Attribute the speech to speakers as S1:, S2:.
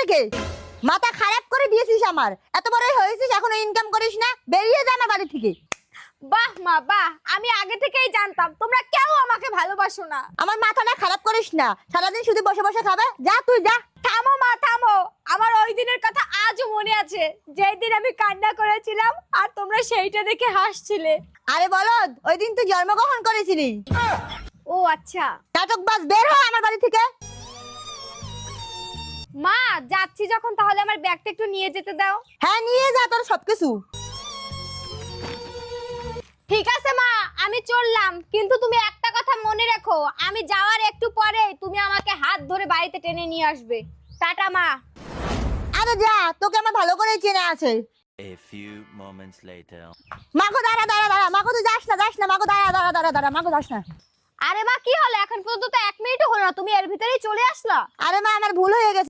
S1: থেকে। মাথা খারাপ করে দিয়েছিস আমার। এত বড়ই হয়েছিস এখনো ইনকাম করিস না, বেরিয়ে যা আমার বাড়ি থেকে।
S2: বাহ মা বাহ, আমি আগে থেকেই জানতাম তোমরা কেউ আমাকে ভালোবাসো না।
S1: আমার মাথাটা খারাপ করিস না, সারাদিন শুধু বসে বসে খাবে। যা তুই যা।
S2: থামো মা থামো, আমার ওই দিনের কথা আজও মনে আছে, যেই দিন আমি কান্না করেছিলাম আর তোমরা সেইটা দেখে হাসছিলে।
S1: আরে বলদ, ওই দিন তুই জন্মগ্রহণ করেছিলি।
S2: ও আচ্ছা।
S1: নাটকবাজ, বের হ আমার বাড়ি থেকে।
S2: মা যাচ্ছি যখন, তাহলে আমার ব্যাগটা একটু নিয়ে যেতে দাও।
S1: হ্যাঁ নিয়ে যা তোর সবকিছু।
S2: ঠিক আছে মা, আমি চললাম, কিন্তু তুমি একটা কথা মনে রেখো, আমি যাওয়ার একটু পরে তুমি আমাকে হাত ধরে বাড়িতে টেনে নিয়ে আসবে। টাটা মা।
S1: আরে যা, তোকে আমার ভালো করে চেনা আছে।
S3: A few moments later.
S1: মাগো দাঁড়া দাঁড়া দাঁড়া, মাগো তুই যাস না, মাগো দাঁড়া দাঁড়া দাঁড়া দাঁড়া, মাগো যাস না।
S2: আরে মা কি হলো, এখন পর্যন্ত তো 1 মিনিটও হলো না, তুমি এর ভিতরেই চলে আসলা।
S1: আরে মা, আমার ভুল হয়ে গেছে।